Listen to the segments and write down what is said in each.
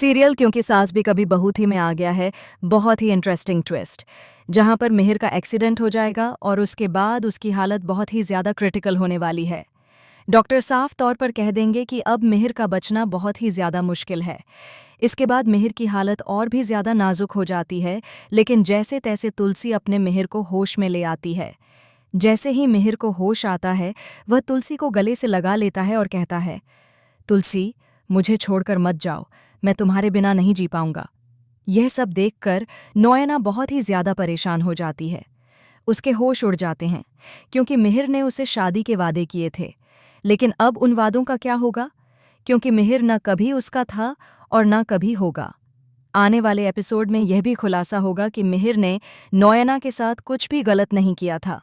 Serial क्योंकि सास भी कभी बहू थी में आ गया है बहुत ही इंटरेस्टिंग ट्विस्ट, जहां पर मिहिर का एक्सीडेंट हो जाएगा और उसके बाद उसकी हालत बहुत ही ज़्यादा क्रिटिकल होने वाली है। डॉक्टर साफ तौर पर कह देंगे कि अब मिहिर का बचना बहुत ही ज़्यादा मुश्किल है। इसके बाद मिहिर की हालत और भी ज़्यादा नाजुक हो जाती है, लेकिन जैसे तैसे तुलसी अपने मिहिर को होश में ले आती है। जैसे ही मिहिर को होश आता है, वह तुलसी को गले से लगा लेता है और कहता है, तुलसी, मुझे छोड़कर मत जाओ, मैं तुम्हारे बिना नहीं जी पाऊंगा। यह सब देखकर नोयना बहुत ही ज्यादा परेशान हो जाती है। उसके होश उड़ जाते हैं, क्योंकि मिहिर ने उसे शादी के वादे किए थे। लेकिन अब उन वादों का क्या होगा, क्योंकि मिहिर न कभी उसका था और न कभी होगा। आने वाले एपिसोड में यह भी खुलासा होगा कि मिहिर ने नोयना के साथ कुछ भी गलत नहीं किया था।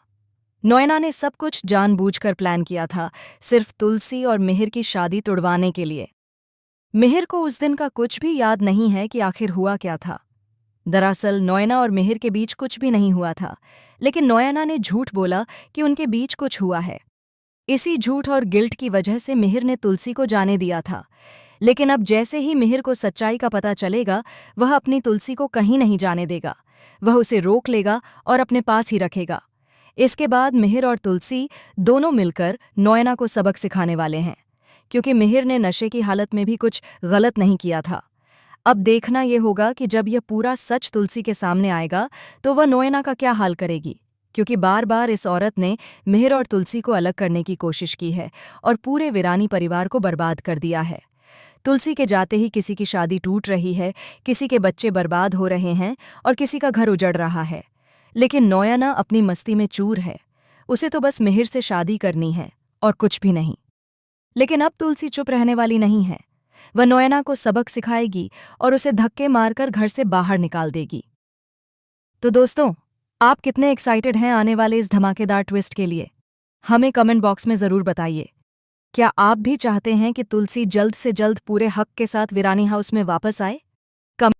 नोयना ने सब कुछ जानबूझकर प्लान किया था, सिर्फ तुलसी और मिहिर की शादी तुड़वाने के लिए। मिहिर को उस दिन का कुछ भी याद नहीं है कि आखिर हुआ क्या था। दरअसल नोयना और मिहिर के बीच कुछ भी नहीं हुआ था, लेकिन नोयना ने झूठ बोला कि उनके बीच कुछ हुआ है। इसी झूठ और गिल्ट की वजह से मिहिर ने तुलसी को जाने दिया था। लेकिन अब जैसे ही मिहिर को सच्चाई का पता चलेगा, वह अपनी तुलसी को कहीं नहीं जाने देगा। वह उसे रोक लेगा और अपने पास ही रखेगा। इसके बाद मिहिर और तुलसी दोनों मिलकर नोयना को सबक सिखाने वाले हैं, क्योंकि मिहिर ने नशे की हालत में भी कुछ गलत नहीं किया था। अब देखना यह होगा कि जब यह पूरा सच तुलसी के सामने आएगा तो वह नोयना का क्या हाल करेगी, क्योंकि बार बार इस औरत ने मिहिर और तुलसी को अलग करने की कोशिश की है और पूरे वीरानी परिवार को बर्बाद कर दिया है। तुलसी के जाते ही किसी की शादी टूट रही है, किसी के बच्चे बर्बाद हो रहे हैं और किसी का घर उजड़ रहा है। लेकिन नोयना अपनी मस्ती में चूर है। उसे तो बस मिहिर से शादी करनी है और कुछ भी नहीं। लेकिन अब तुलसी चुप रहने वाली नहीं है। वह नोयना को सबक सिखाएगी और उसे धक्के मारकर घर से बाहर निकाल देगी। तो दोस्तों, आप कितने एक्साइटेड हैं आने वाले इस धमाकेदार ट्विस्ट के लिए? हमें कमेंट बॉक्स में ज़रूर बताइए। क्या आप भी चाहते हैं कि तुलसी जल्द से जल्द पूरे हक के साथ वीरानी हाउस में वापस आए?